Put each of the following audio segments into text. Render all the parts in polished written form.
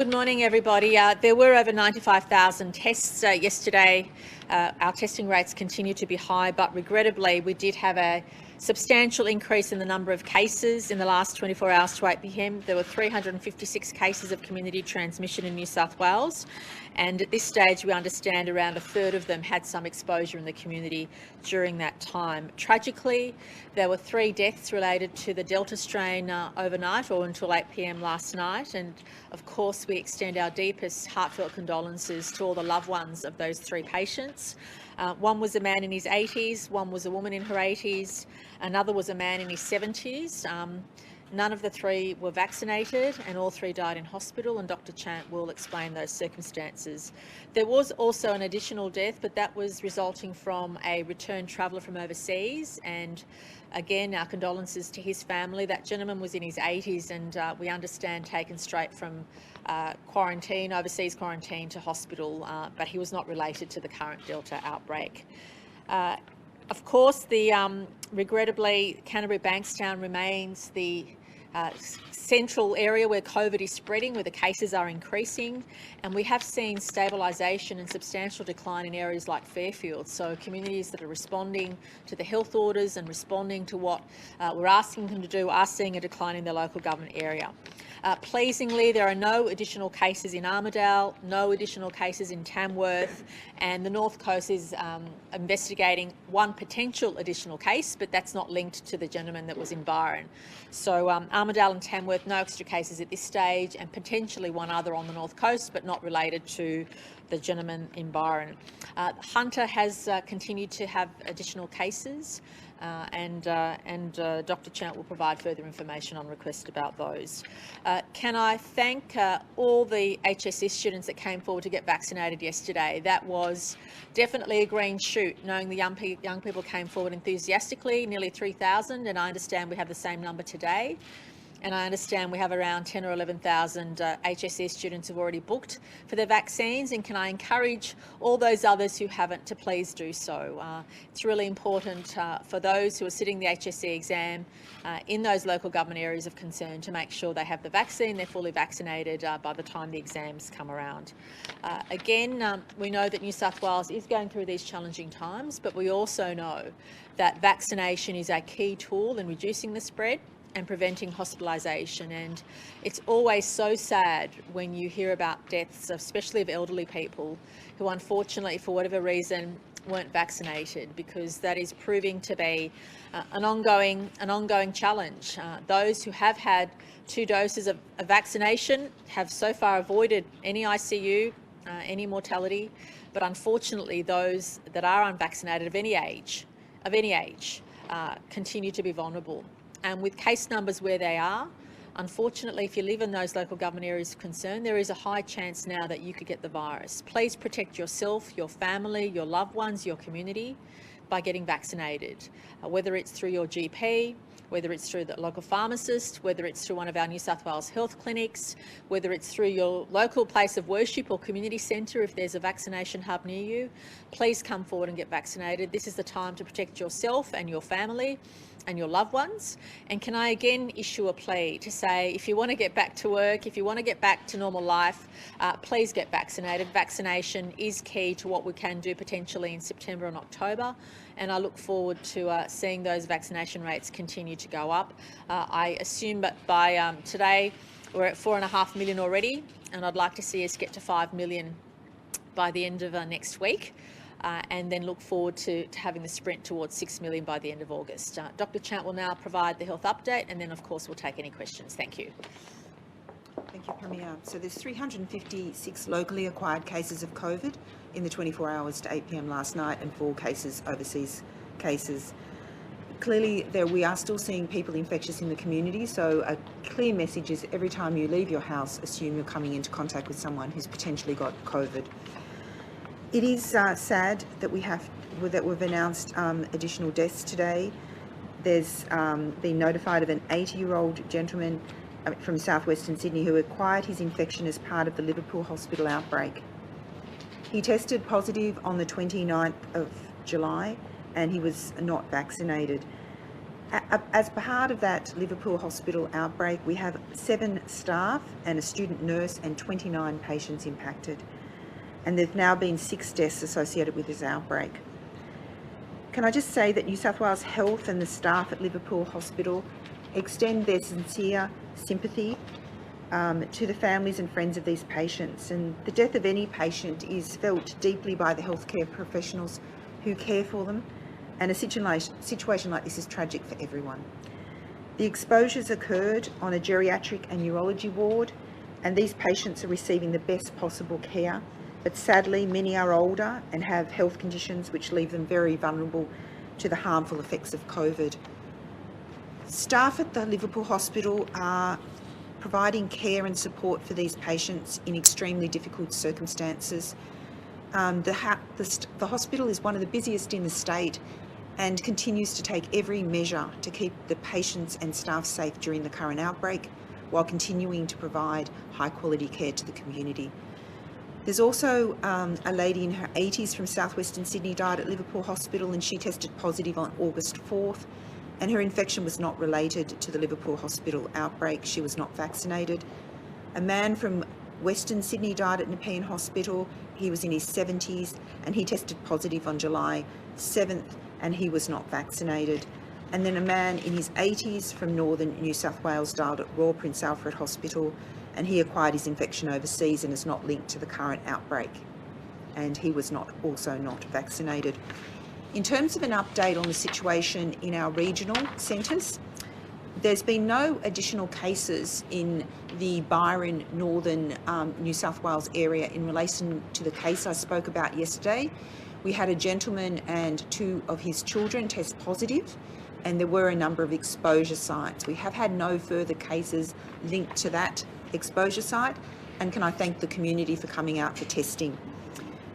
Good morning, everybody. There were over 95,000 tests yesterday. Our testing rates continue to be high, but regrettably, we did have a substantial increase in the number of cases in the last 24 hours to 8 p.m. There were 356 cases of community transmission in New South Wales, and at this stage, we understand around a third of them had some exposure in the community during that time. Tragically, there were 3 deaths related to the Delta strain overnight or until 8 p.m. last night, and of course, we extend our deepest heartfelt condolences to all the loved ones of those 3 patients. One was a man in his 80s, one was a woman in her 80s, another was a man in his 70s. None of the 3 were vaccinated and all 3 died in hospital, and Dr. Chant will explain those circumstances. There was also an additional death, but that was resulting from a returned traveller from overseas, and again, our condolences to his family. That gentleman was in his 80s and we understand taken straight from quarantine, overseas quarantine, to hospital, but he was not related to the current Delta outbreak. Of course, regrettably, Canterbury Bankstown remains the central area where COVID is spreading, where the cases are increasing, and we have seen stabilisation and substantial decline in areas like Fairfield. So communities that are responding to the health orders and responding to what we're asking them to do are seeing a decline in their local government area. Pleasingly, there are no additional cases in Armidale, no additional cases in Tamworth, and the North Coast is investigating one potential additional case, but that's not linked to the gentleman that was in Byron. So Armidale and Tamworth, no extra cases at this stage, and potentially one other on the North Coast, but not related to the gentleman in Byron. Hunter has continued to have additional cases, and Dr. Chant will provide further information on request about those. Can I thank all the HSS students that came forward to get vaccinated yesterday? That was definitely a green shoot, knowing the young people came forward enthusiastically, nearly 3,000, and I understand we have the same number today. And I understand we have around 10 or 11,000 HSS students who've already booked for their vaccines, and can I encourage all those others who haven't to please do so. It's really important for those who are sitting the HSC exam in those local government areas of concern to make sure they have the vaccine, they're fully vaccinated by the time the exams come around. Again, we know that New South Wales is going through these challenging times, but we also know that vaccination is a key tool in reducing the spread and preventing hospitalisation, and it's always so sad when you hear about deaths, especially of elderly people who unfortunately for whatever reason weren't vaccinated, because that is proving to be an ongoing challenge. Those who have had 2 doses of vaccination have so far avoided any ICU, any mortality, but unfortunately those that are unvaccinated of any age continue to be vulnerable. And with case numbers where they are, unfortunately, if you live in those local government areas of concern, there is a high chance now that you could get the virus. Please protect yourself, your family, your loved ones, your community by getting vaccinated, whether it's through your GP, whether it's through the local pharmacist, whether it's through one of our New South Wales health clinics, whether it's through your local place of worship or community centre if there's a vaccination hub near you. Please come forward and get vaccinated. This is the time to protect yourself and your family and your loved ones. And can I again issue a plea to say, if you want to get back to work, if you want to get back to normal life, please get vaccinated. Vaccination is key to what we can do potentially in September and October, and I look forward to seeing those vaccination rates continue to go up. I assume that by today we're at 4.5 million already, and I'd like to see us get to 5 million by the end of next week. And then look forward to having the sprint towards 6 million by the end of August. Dr. Chant will now provide the health update, and then of course we'll take any questions. Thank you. Thank you, Premier. So there's 356 locally acquired cases of COVID in the 24 hours to 8 p.m. last night, and 4 cases overseas cases. Clearly, we are still seeing people infectious in the community, so a clear message is every time you leave your house, assume you're coming into contact with someone who's potentially got COVID. It is sad that we've announced additional deaths today. There's been notified of an 80-year-old gentleman from southwestern Sydney who acquired his infection as part of the Liverpool hospital outbreak. He tested positive on the 29th of July and he was not vaccinated. As part of that Liverpool Hospital outbreak, we have 7 staff and a student nurse and 29 patients impacted. And there have now been 6 deaths associated with this outbreak. Can I just say that New South Wales Health and the staff at Liverpool Hospital extend their sincere sympathy to the families and friends of these patients. And the death of any patient is felt deeply by the healthcare professionals who care for them. And a situation like this is tragic for everyone. The exposures occurred on a geriatric and neurology ward, and these patients are receiving the best possible care. But sadly, many are older and have health conditions which leave them very vulnerable to the harmful effects of COVID. Staff at the Liverpool Hospital are providing care and support for these patients in extremely difficult circumstances. The hospital is one of the busiest in the state and continues to take every measure to keep the patients and staff safe during the current outbreak, while continuing to provide high quality care to the community. There's also a lady in her 80s from southwestern Sydney died at Liverpool Hospital, and she tested positive on August 4th, and her infection was not related to the Liverpool Hospital outbreak. She was not vaccinated. A man from Western Sydney died at Nepean Hospital. He was in his 70s and he tested positive on July 7th, and he was not vaccinated. And then a man in his 80s from northern New South Wales died at Royal Prince Alfred Hospital, and he acquired his infection overseas and is not linked to the current outbreak. And he was also not vaccinated. In terms of an update on the situation in our regional centres, there's been no additional cases in the Byron, northern New South Wales area in relation to the case I spoke about yesterday. We had a gentleman and 2 of his children test positive, and there were a number of exposure sites. We have had no further cases linked to that exposure site, and can I thank the community for coming out for testing.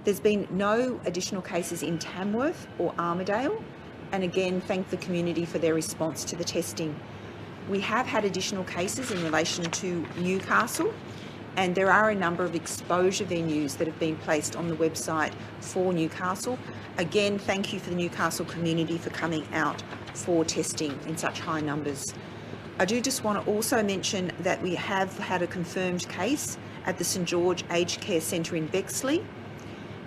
There's been no additional cases in Tamworth or Armidale, and again thank the community for their response to the testing. We have had additional cases in relation to Newcastle, and there are a number of exposure venues that have been placed on the website for Newcastle. Again, thank you for the Newcastle community for coming out for testing in such high numbers. I do just want to also mention that we have had a confirmed case at the St George Aged Care Centre in Bexley.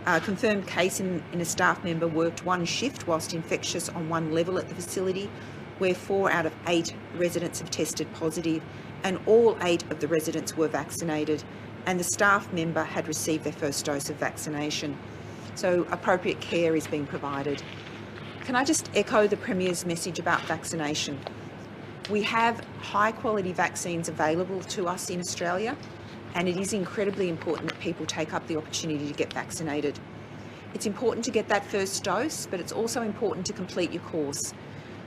A confirmed case in a staff member worked 1 shift whilst infectious on 1 level at the facility, where 4 out of 8 residents have tested positive, and all 8 of the residents were vaccinated, and the staff member had received their first dose of vaccination. So appropriate care is being provided. Can I just echo the Premier's message about vaccination? We have high quality vaccines available to us in Australia, and it is incredibly important that people take up the opportunity to get vaccinated. It's important to get that first dose, but it's also important to complete your course.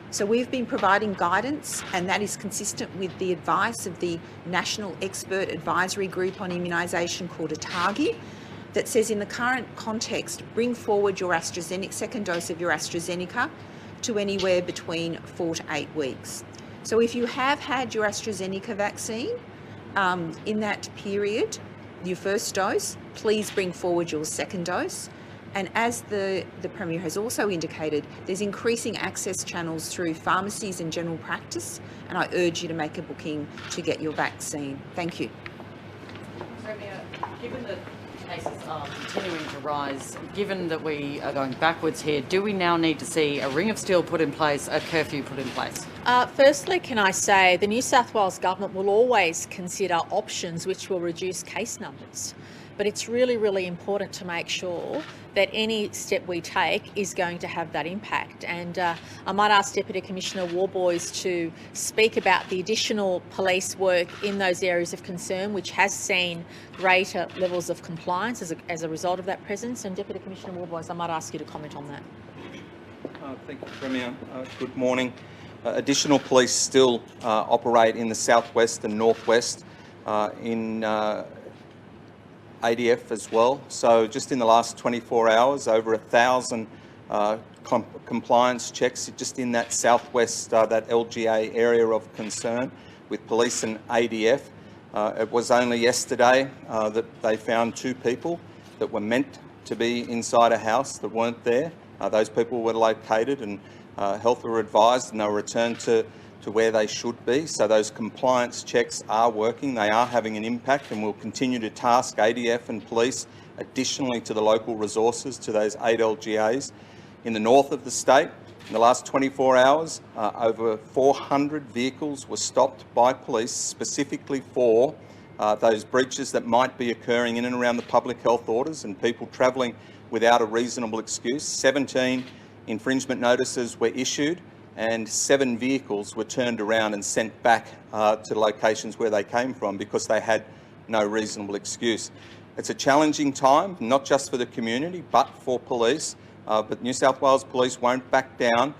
So we've been providing guidance, and that is consistent with the advice of the National Expert Advisory Group on Immunisation called ATAGI, that says in the current context, bring forward your second dose of your AstraZeneca to anywhere between 4 to 8 weeks. So if you have had your AstraZeneca vaccine in that period, your first dose, please bring forward your second dose. And as the Premier has also indicated, there's increasing access channels through pharmacies and general practice, and I urge you to make a booking to get your vaccine. Thank you. Premier, given that cases are continuing to rise, given that we are going backwards here, do we now need to see a ring of steel put in place, a curfew put in place? Firstly, can I say the New South Wales Government will always consider options which will reduce case numbers. But it's really, really important to make sure that any step we take is going to have that impact. And I might ask Deputy Commissioner Warboys to speak about the additional police work in those areas of concern, which has seen greater levels of compliance as a result of that presence. And Deputy Commissioner Warboys, I might ask you to comment on that. Thank you, Premier. Good morning. Additional police still operate in the southwest and northwest in ADF as well. So just in the last 24 hours, over 1,000 compliance checks just in that southwest, that LGA area of concern with police and ADF. It was only yesterday that they found 2 people that were meant to be inside a house that weren't there. Those people were located, and health were advised and they were returned to where they should be. So those compliance checks are working, they are having an impact, and we'll continue to task ADF and police additionally to the local resources to those 8 LGAs. In the north of the state, in the last 24 hours, over 400 vehicles were stopped by police specifically for those breaches that might be occurring in and around the public health orders and people travelling without a reasonable excuse. 17 infringement notices were issued and 7 vehicles were turned around and sent back to locations where they came from because they had no reasonable excuse. It's a challenging time, not just for the community, but for police. But New South Wales Police won't back down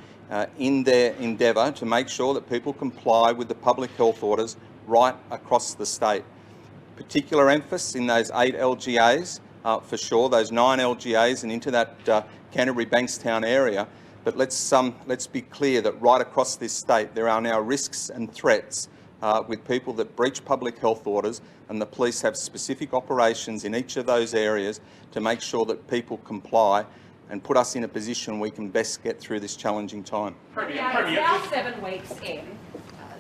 in their endeavour to make sure that people comply with the public health orders right across the state. Particular emphasis in those 8 LGAs, for sure, those 9 LGAs and into that Canterbury Bankstown area. But let's be clear that right across this state there are now risks and threats with people that breach public health orders, and the police have specific operations in each of those areas to make sure that people comply and put us in a position we can best get through this challenging time. It's now 7 weeks in.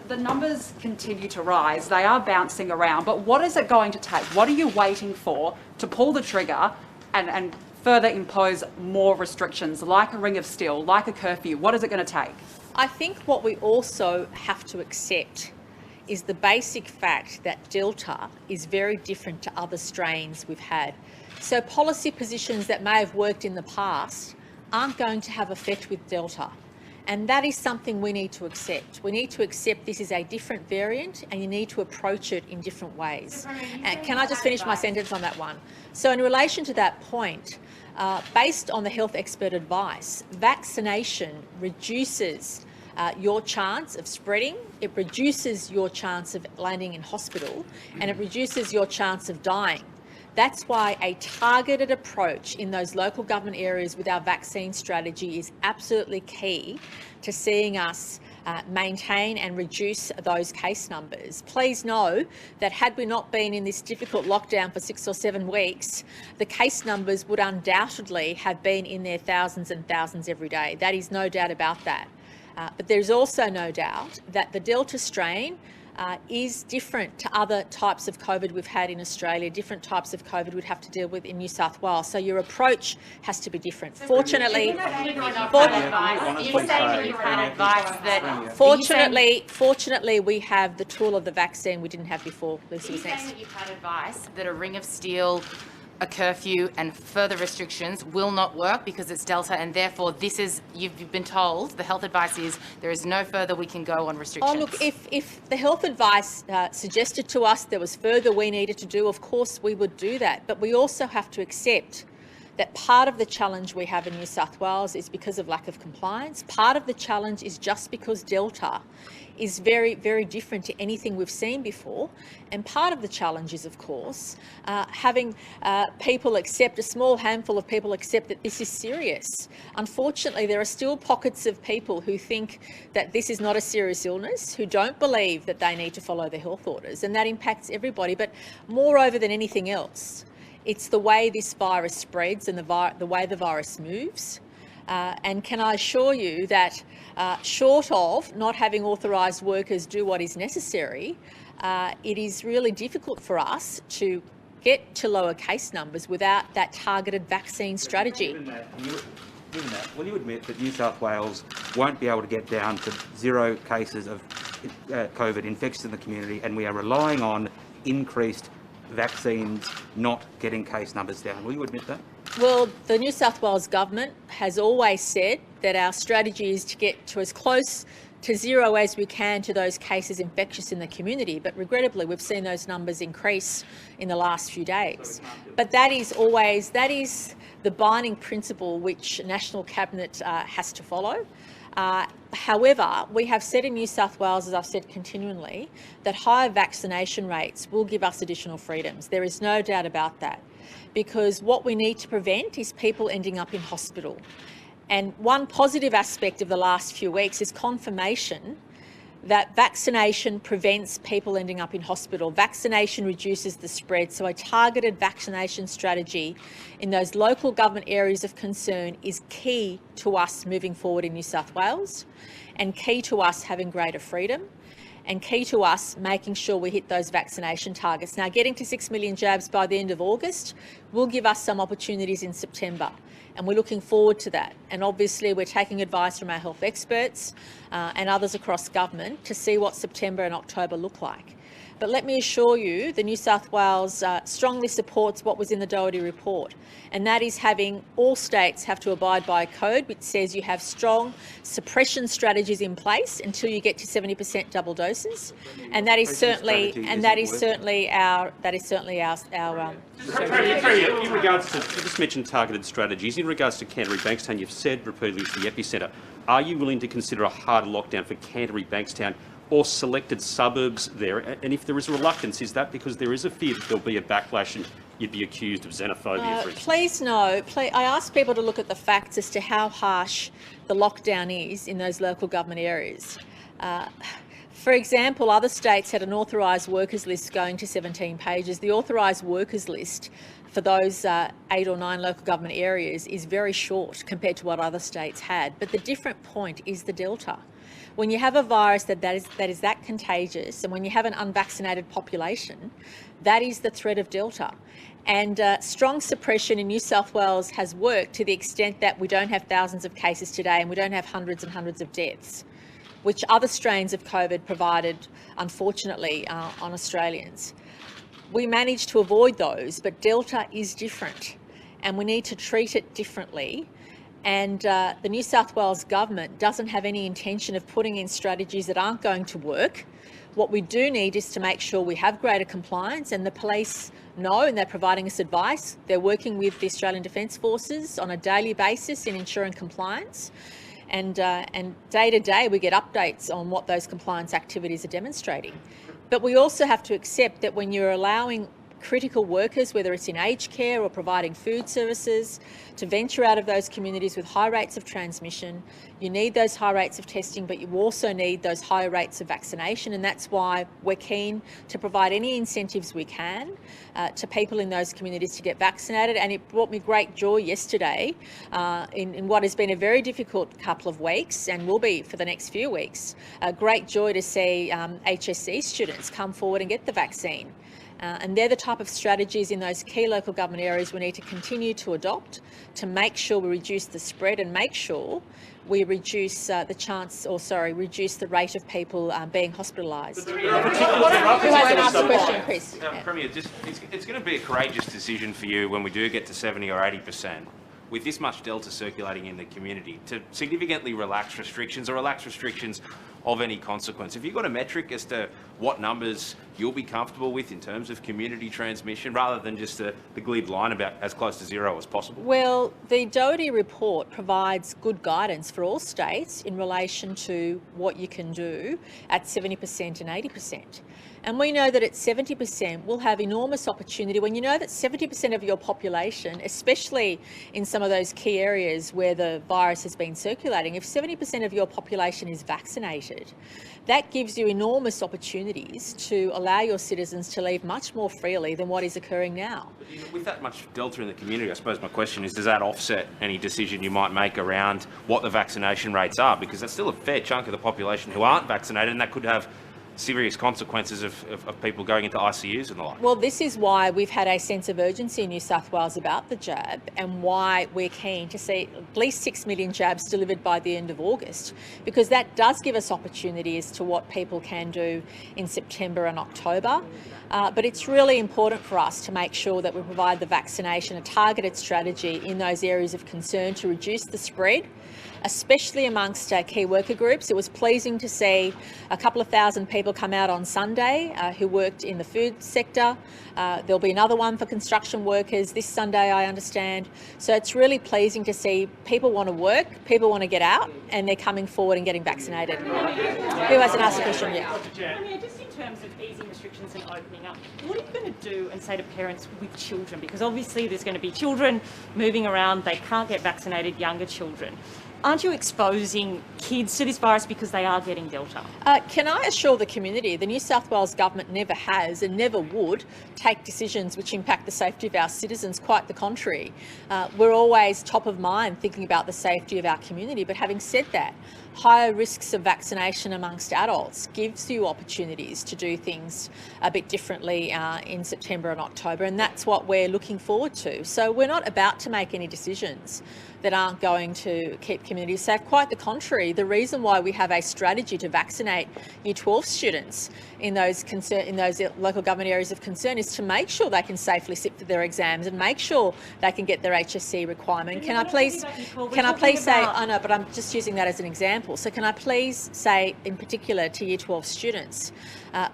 The numbers continue to rise. They are bouncing around. But what is it going to take? What are you waiting for to pull the trigger and further impose more restrictions, like a ring of steel, like a curfew? What is it going to take? I think what we also have to accept is the basic fact that Delta is very different to other strains we've had. So policy positions that may have worked in the past aren't going to have effect with Delta. And that is something we need to accept. We need to accept this is a different variant and you need to approach it in different ways. And can I just finish my sentence on that one? So in relation to that point, based on the health expert advice, vaccination reduces your chance of spreading, it reduces your chance of landing in hospital, and it reduces your chance of dying. That's why a targeted approach in those local government areas with our vaccine strategy is absolutely key to seeing us maintain and reduce those case numbers. Please know that had we not been in this difficult lockdown for 6 or 7 weeks, the case numbers would undoubtedly have been in their thousands and thousands every day. That is no doubt about that. But there's also no doubt that the Delta strain is different to other types of COVID we've had in Australia, different types of COVID we'd have to deal with in New South Wales. So your approach has to be different. Fortunately, fortunately, we have the tool of the vaccine we didn't have before. Lucy was next. You've had advice that a ring of steel, a curfew and further restrictions will not work because it's Delta, and therefore this is, you've been told, the health advice is there is no further we can go on restrictions. Oh look, if the health advice suggested to us there was further we needed to do, of course we would do that. But we also have to accept that part of the challenge we have in New South Wales is because of lack of compliance. Part of the challenge is just because Delta is very, very different to anything we've seen before. And part of the challenge is, of course, having people accept, a small handful of people accept that this is serious. Unfortunately, there are still pockets of people who think that this is not a serious illness, who don't believe that they need to follow the health orders, and that impacts everybody. But moreover than anything else, it's the way this virus spreads and the way the virus moves. And can I assure you that short of not having authorised workers do what is necessary, it is really difficult for us to get to lower case numbers without that targeted vaccine strategy. Given that, will you admit that New South Wales won't be able to get down to 0 cases of COVID infections in the community, and we are relying on increased vaccines not getting case numbers down? Will you admit that? Well, the New South Wales government has always said that our strategy is to get to as close to 0 as we can to those cases infectious in the community. But regrettably, we've seen those numbers increase in the last few days. But that is the binding principle which National Cabinet has to follow. However, we have said in New South Wales, as I've said continually, that higher vaccination rates will give us additional freedoms. There is no doubt about that, because what we need to prevent is people ending up in hospital. And one positive aspect of the last few weeks is confirmation that vaccination prevents people ending up in hospital. Vaccination reduces the spread. So a targeted vaccination strategy in those local government areas of concern is key to us moving forward in New South Wales, and key to us having greater freedom, and key to us making sure we hit those vaccination targets. Now, getting to 6 million jabs by the end of August will give us some opportunities in September, and we're looking forward to that. And obviously we're taking advice from our health experts and others across government to see what September and October look like. But let me assure you, the New South Wales strongly supports what was in the Doherty report, and that is having all states have to abide by a code which says you have strong suppression strategies in place until you get to 70% double doses, and that is certainly our strategy. In regards to, you just mentioned targeted strategies. In regards to Canterbury Bankstown, you've said repeatedly it's the epicentre. Are you willing to consider a harder lockdown for Canterbury Bankstown or selected suburbs there? And if there is a reluctance, is that because there is a fear that there'll be a backlash and you'd be accused of xenophobia, for instance? Please no. I ask people to look at the facts as to how harsh the lockdown is in those local government areas. For example, other states had an authorised workers list going to 17 pages. The authorised workers list for those 8 or 9 local government areas is very short compared to what other states had. But the different point is the Delta. When you have a virus that is that contagious, and when you have an unvaccinated population, that is the threat of Delta. And strong suppression in New South Wales has worked to the extent that we don't have thousands of cases today and we don't have hundreds and hundreds of deaths, which other strains of COVID provided, unfortunately, on Australians. We managed to avoid those, but Delta is different, and we need to treat it differently. And the New South Wales government doesn't have any intention of putting in strategies that aren't going to work. What we do need is to make sure we have greater compliance, and the police know, and they're providing us advice. They're working with the Australian Defence Forces on a daily basis in ensuring compliance. And day to day we get updates on what those compliance activities are demonstrating. But we also have to accept that when you're allowing critical workers, whether it's in aged care or providing food services, to venture out of those communities with high rates of transmission, you need those high rates of testing, but you also need those high rates of vaccination. And that's why we're keen to provide any incentives we can to people in those communities to get vaccinated. And it brought me great joy yesterday in what has been a very difficult couple of weeks, and will be for the next few weeks, great joy to see HSC students come forward and get the vaccine. And they're the type of strategies in those key local government areas we need to continue to adopt to make sure we reduce the spread and make sure we reduce reduce the rate of people being hospitalised. Who hasn't asked the question, Chris? Premier, it's going to be a courageous decision for you when we do get to 70 or 80%. With this much Delta circulating in the community, to significantly relax restrictions of any consequence. Have you got a metric as to what numbers you'll be comfortable with in terms of community transmission, rather than just the glib line about as close to zero as possible? Well, the Doherty report provides good guidance for all states in relation to what you can do at 70% and 80%. And we know that at 70% we'll have enormous opportunity. When you know that 70% of your population, especially in some of those key areas where the virus has been circulating, if 70% of your population is vaccinated, that gives you enormous opportunities to allow your citizens to leave much more freely than what is occurring now. With that much Delta in the community, I suppose my question is, does that offset any decision you might make around what the vaccination rates are? Because that's still a fair chunk of the population who aren't vaccinated, and that could have serious consequences of people going into ICUs and the like. Well, this is why we've had a sense of urgency in New South Wales about the jab, and why we're keen to see at least 6 million jabs delivered by the end of August, because that does give us opportunity as to what people can do in September and October. But it's really important for us to make sure that we provide the vaccination, a targeted strategy in those areas of concern to reduce the spread, especially amongst key worker groups. It was pleasing to see a couple of thousand people come out on Sunday who worked in the food sector. There'll be another one for construction workers this Sunday, I understand. So it's really pleasing to see people want to work, people want to get out, and they're coming forward and getting vaccinated. Who hasn't asked a question yet? Just in terms of easing restrictions and opening up, what are you going to do and say to parents with children? Because obviously there's going to be children moving around, they can't get vaccinated, younger children. aren't you exposing kids to this virus because they are getting Delta? Can I assure the community the New South Wales government never has and never would take decisions which impact the safety of our citizens? Quite the contrary. We're always top of mind thinking about the safety of our community. But having said that, higher risks of vaccination amongst adults gives you opportunities to do things a bit differently in September and October, and that's what we're looking forward to. So we're not about to make any decisions that aren't going to keep communities safe. Quite the contrary. The reason why we have a strategy to vaccinate Year 12 students in those local government areas of concern is to make sure they can safely sit for their exams and make sure they can get their HSC requirement. Can I please say, I know, but I'm just using that as an example. So can I please say in particular to Year 12 students,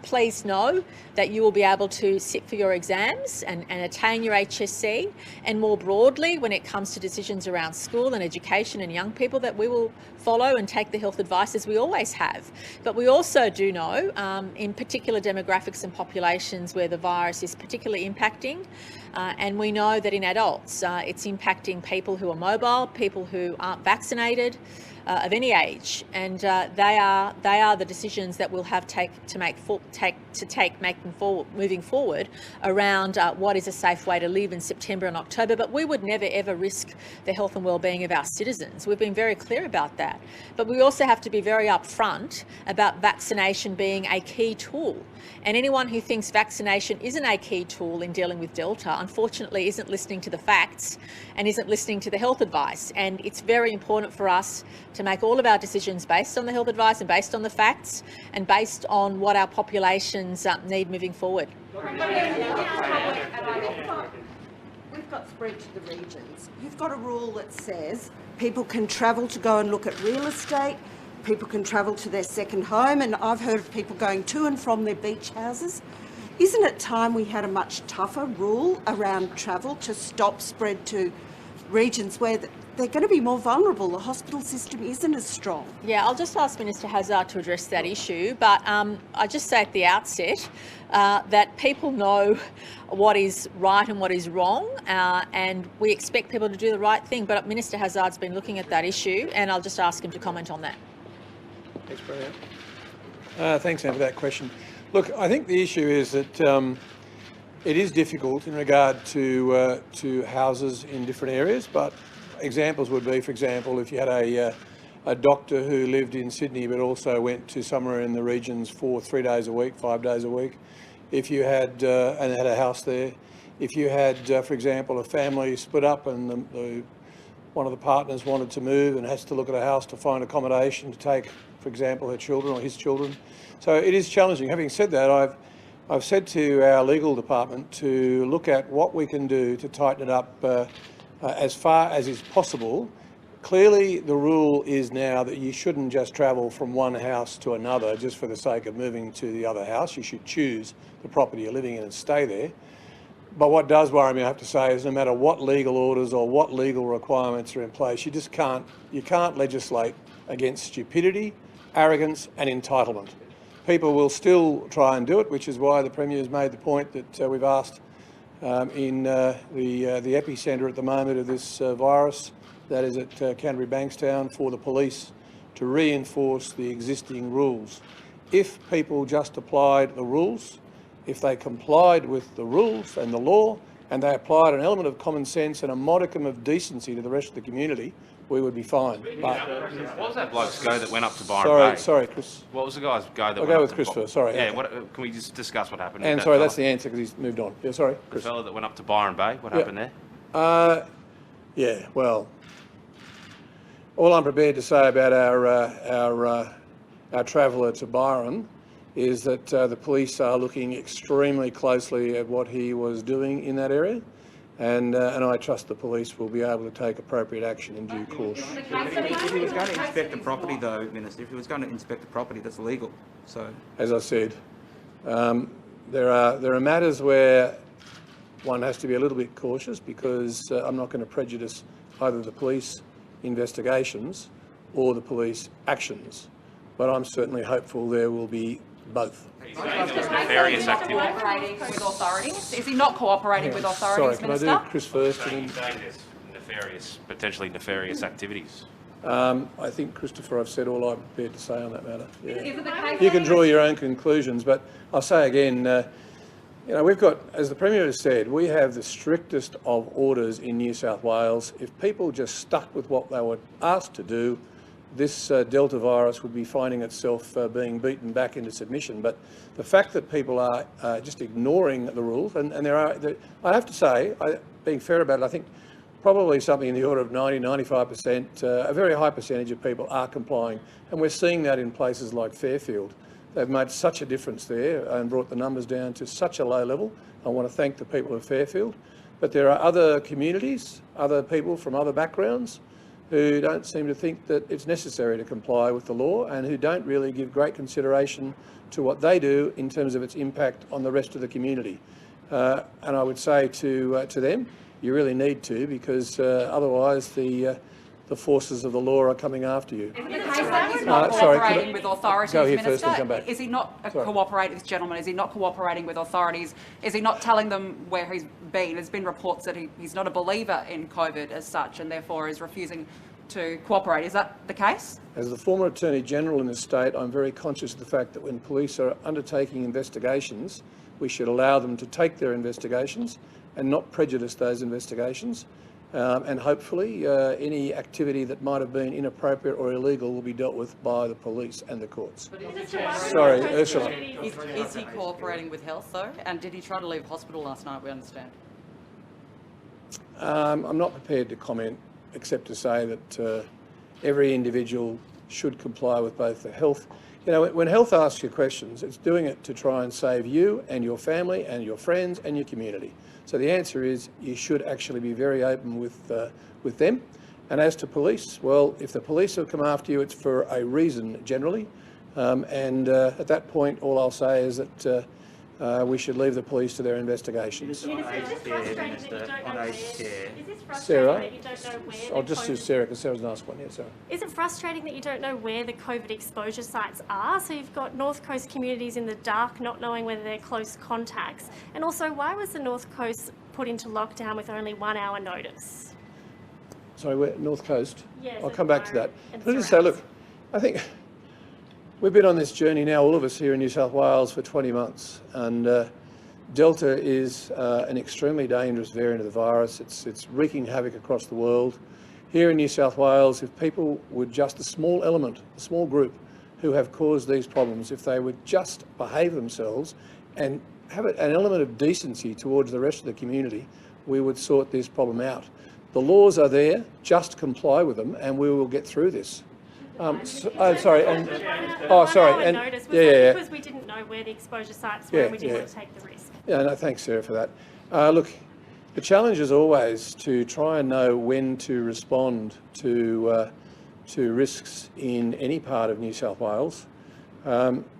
please know that you will be able to sit for your exams and attain your HSC, and more broadly when it comes to decisions around school and education and young people, that we will follow and take the health advice as we always have. But we also do know in particular demographics and populations where the virus is particularly impacting, and we know that in adults it's impacting people who are mobile, people who aren't vaccinated, of any age, and they are the decisions that we'll have moving forward around what is a safe way to live in September and October. But we would never ever risk the health and well-being of our citizens. We've been very clear about that. But we also have to be very upfront about vaccination being a key tool. And anyone who thinks vaccination isn't a key tool in dealing with Delta, unfortunately, isn't listening to the facts and isn't listening to the health advice. And it's very important for us to make all of our decisions based on the health advice and based on the facts and based on what our populations need moving forward. We've got spread to the regions. You've got a rule that says people can travel to go and look at real estate, people can travel to their second home, and I've heard of people going to and from their beach houses. Isn't it time we had a much tougher rule around travel to stop spread to regions where they're going to be more vulnerable? The hospital system isn't as strong. Yeah, I'll just ask Minister Hazzard to address that issue, but I just say at the outset that people know what is right and what is wrong, and we expect people to do the right thing. But Minister Hazzard's been looking at that issue, and I'll just ask him to comment on that. Thanks, Premier. Thanks, Anne, for that question. Look, I think the issue is that it is difficult in regard to houses in different areas, but examples would be, for example, if you had a doctor who lived in Sydney but also went to somewhere in the regions for 3 days a week, 5 days a week, if you had and had a house there, if you had, for example, a family split up and one of the partners wanted to move and has to look at a house to find accommodation to take, for example, her children or his children. So it is challenging. Having said that, I've said to our legal department to look at what we can do to tighten it up as far as is possible. Clearly, the rule is now that you shouldn't just travel from one house to another just for the sake of moving to the other house. You should choose the property you're living in and stay there. But what does worry me, I have to say, is no matter what legal orders or what legal requirements are in place, you can't legislate against stupidity, arrogance and entitlement. People will still try and do it, which is why the Premier has made the point that we've asked in the epicentre at the moment of this virus, that is at Canterbury Bankstown, for the police to reinforce the existing rules. If people just applied the rules, if they complied with the rules and the law, and they applied an element of common sense and a modicum of decency to the rest of the community, we would be fine. But what was that bloke's go that went up to Byron Bay? Sorry, Chris. What was the guy's go that I'll went go up with to Chris first, sorry. Yeah, okay. can we just discuss what happened? And with sorry, that that's the answer because he's moved on. Yeah, sorry, Chris. The fellow that went up to Byron Bay, what happened there? Yeah, well, all I'm prepared to say about our traveller to Byron is that the police are looking extremely closely at what he was doing in that area, and I trust the police will be able to take appropriate action in due course. If he was going to inspect the property, though, Minister, if he was going to inspect the property, that's illegal. So, as I said, there are matters where one has to be a little bit cautious because I'm not going to prejudice either the police investigations or the police actions, but I'm certainly hopeful there will be both. Nefarious activity. Cooperating with authorities? Is he not cooperating with authorities, Sorry, can Minister? I do Chris first? Saying there's potentially nefarious activities. I think, Christopher, I've said all I'm prepared to say on that matter. Yeah. Is it the case You can draw your own conclusions, but I'll say again, you know, we've got, as the Premier has said, we have the strictest of orders in New South Wales. If people just stuck with what they were asked to do, this Delta virus would be finding itself being beaten back into submission. But the fact that people are just ignoring the rules, and I have to say, being fair about it, I think probably something in the order of 90–95%, a very high percentage of people are complying. And we're seeing that in places like Fairfield. They've made such a difference there and brought the numbers down to such a low level. I want to thank the people of Fairfield. But there are other communities, other people from other backgrounds who don't seem to think that it's necessary to comply with the law and who don't really give great consideration to what they do in terms of its impact on the rest of the community. And I would say to them, you really need to, because otherwise the forces of the law are coming after you. Is it the case that he's not cooperating with authorities, go here Minister? first and come back. Is he not cooperating, this gentleman, is he not cooperating with authorities? Is he not telling them where he's been? There's been reports that he's not a believer in COVID as such and therefore is refusing to cooperate. Is that the case? As the former Attorney General in the state, I'm very conscious of the fact that when police are undertaking investigations, we should allow them to take their investigations and not prejudice those investigations. And hopefully any activity that might have been inappropriate or illegal will be dealt with by the police and the courts. Sorry, Ursula. Is he cooperating with health though? And did he try to leave hospital last night, we understand? I'm not prepared to comment except to say that every individual should comply with both the health. You know, when health asks you questions, it's doing it to try and save you and your family and your friends and your community. So the answer is you should actually be very open with them. And as to police, well, if the police have come after you, it's for a reason generally. At that point, all I'll say is that we should leave the police to their investigations. Sarah? I'll just do Sarah because Sarah's the last one. Yeah, Sarah. Is it frustrating that you don't know where the COVID exposure sites are? So you've got North Coast communities in the dark, not knowing whether they're close contacts. And also, why was the North Coast put into lockdown with only 1 hour notice? Sorry, where, North Coast? Yes. I'll come back to that. Let me just say, look, I think we've been on this journey now, all of us here in New South Wales, for 20 months. And Delta is an extremely dangerous variant of the virus. It's wreaking havoc across the world. Here in New South Wales, if people would just, a small element, a small group who have caused these problems, if they would just behave themselves and have an element of decency towards the rest of the community, we would sort this problem out. The laws are there, just comply with them and we will get through this. Sorry, and because we didn't know where the exposure sites were and we didn't want to take the risk. Yeah, no, thanks, Sarah, for that. Look, the challenge is always to try and know when to respond to risks in any part of New South Wales.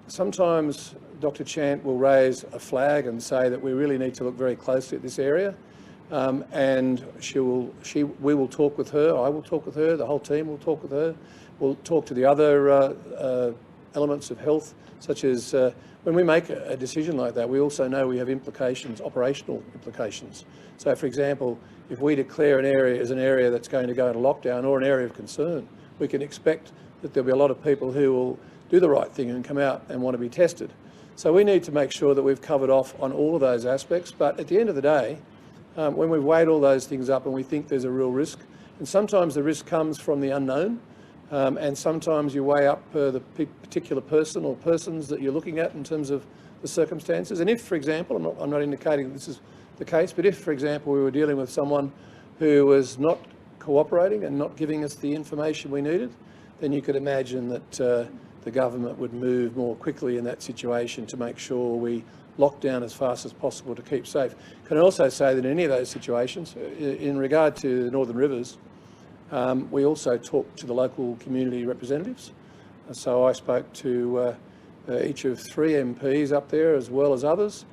Sometimes Dr. Chant will raise a flag and say that we really need to look very closely at this area. And we will talk with her, I will talk with her, the whole team will talk with her. We'll talk to the other elements of health, such as when we make a decision like that, we also know we have implications, operational implications. So, for example, if we declare an area as an area that's going to go into lockdown or an area of concern, we can expect that there'll be a lot of people who will do the right thing and come out and want to be tested. So we need to make sure that we've covered off on all of those aspects. But at the end of the day, when we've weighed all those things up and we think there's a real risk, and sometimes the risk comes from the unknown, and sometimes you weigh up the particular person or persons that you're looking at in terms of the circumstances. And if, for example, I'm not indicating that this is the case, but if, for example, we were dealing with someone who was not cooperating and not giving us the information we needed, then you could imagine that the government would move more quickly in that situation to make sure we lock down as fast as possible to keep safe. Can I also say that in any of those situations, in regard to the Northern Rivers, we also talked to the local community representatives. So I spoke to each of 3 MPs up there as well as others,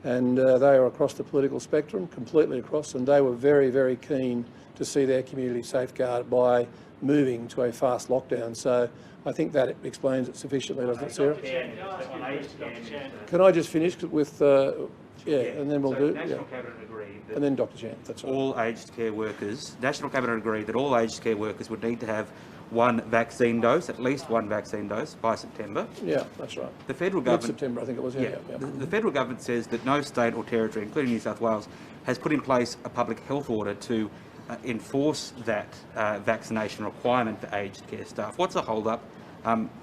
and they are across the political spectrum, completely across, and they were very, very keen to see their community safeguarded by moving to a fast lockdown. So I think that explains it sufficiently, doesn't it, Sarah? Can I just finish with, and then we'll do, National Cabinet agreed that and then Dr. Chant, that's right. all aged care workers, National Cabinet agreed that all aged care workers would need to have one vaccine dose, at least one vaccine dose by September. Yeah, that's right. The federal government... Mid-September, I think it was. Yeah. The federal government says that no state or territory, including New South Wales, has put in place a public health order to enforce that vaccination requirement for aged care staff. What's the hold-up?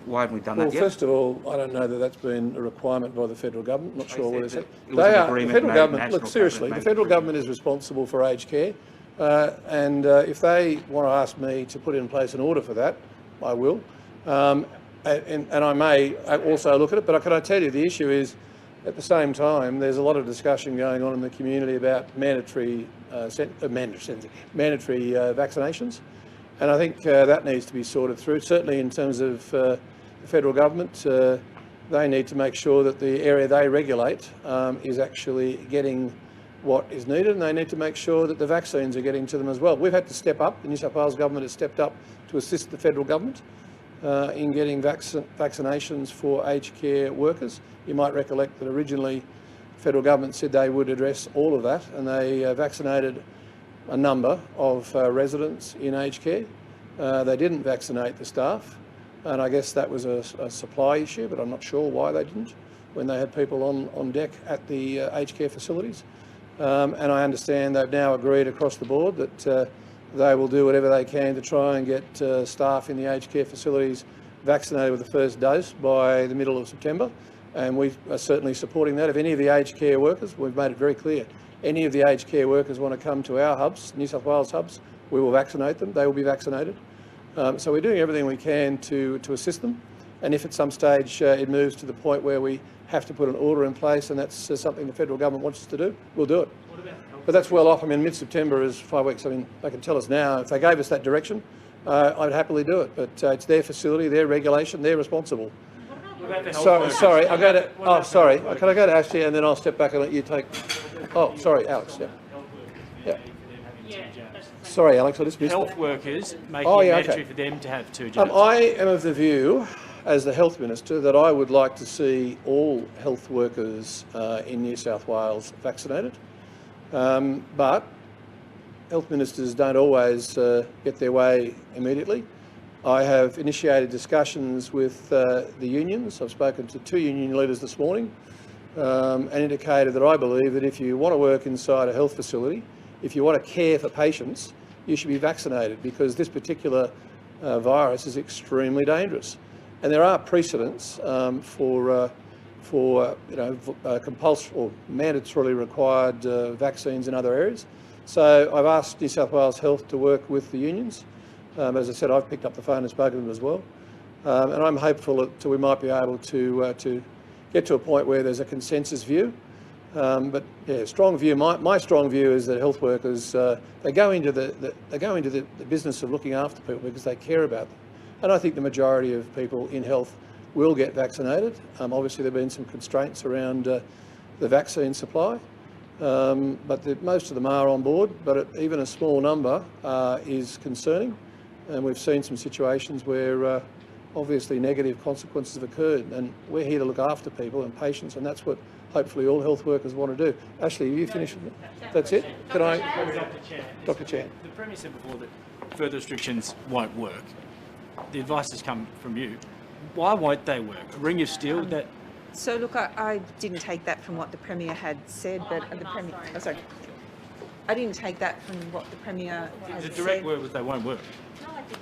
Why haven't we done that yet? Well, first of all, I don't know that that's been a requirement by the federal government. Not sure what it said. It was an agreement the federal made government. national Look, seriously, the federal government is responsible for aged care, and if they want to ask me to put in place an order for that, I will, and I may also look at it. But can I tell you, the issue is, at the same time, there's a lot of discussion going on in the community about mandatory vaccinations. And I think that needs to be sorted through. Certainly in terms of the federal government, they need to make sure that the area they regulate is actually getting what is needed, and they need to make sure that the vaccines are getting to them as well. We've had to step up. The New South Wales government has stepped up to assist the federal government in getting vaccinations for aged care workers. You might recollect that originally the federal government said they would address all of that, and they vaccinated a number of residents in aged care. They didn't vaccinate the staff, and I guess that was a supply issue, but I'm not sure why they didn't when they had people on deck at the aged care facilities. And I understand they've now agreed across the board that they will do whatever they can to try and get staff in the aged care facilities vaccinated with the first dose by the middle of September, and we are certainly supporting that. If any of the aged care workers, we've made it very clear, any of the aged care workers want to come to our hubs, New South Wales hubs, we will vaccinate them. They will be vaccinated. So we're doing everything we can to assist them. And if at some stage it moves to the point where we have to put an order in place, and that's something the federal government wants us to do, we'll do it. But that's well off. I mean, mid-September is 5 weeks. I mean, they can tell us now. If they gave us that direction, I'd happily do it. But it's their facility, their regulation, they're responsible. Sorry, I'll go to... Oh, sorry. Can I go to Ashley and then I'll step back and let you take... Oh, sorry, Alex. Yeah. Sorry, Alex, I just missed health that. Workers, making it mandatory for them to have 2 jabs. I am of the view, as the Health Minister, that I would like to see all health workers in New South Wales vaccinated. But health ministers don't always get their way immediately. I have initiated discussions with the unions. I've spoken to 2 union leaders this morning and indicated that I believe that if you want to work inside a health facility, if you want to care for patients, you should be vaccinated, because this particular virus is extremely dangerous. And there are precedents for compulsory or mandatorily required vaccines in other areas. So I've asked New South Wales Health to work with the unions. As I said, I've picked up the phone and spoken to them as well. And I'm hopeful that we might be able to get to a point where there's a consensus view. But yeah, strong view. My strong view is that health workers they go into the business of looking after people because they care about them. And I think the majority of people in health will get vaccinated. Obviously, there have been some constraints around the vaccine supply, but most of them are on board. But even a small number is concerning, and we've seen some situations where obviously negative consequences have occurred. And we're here to look after people and patients, and that's what hopefully all health workers want to do. Ashley, are you finished with it? That's it? Can I? Dr. Chan. The Premier said before that further restrictions won't work. The advice has come from you. Why won't they work? A ring of steel that... So look, I didn't take that from what the Premier had said, but the Premier... Oh, sorry. I didn't take that from what the Premier had said. The direct word was they won't work. No, I didn't.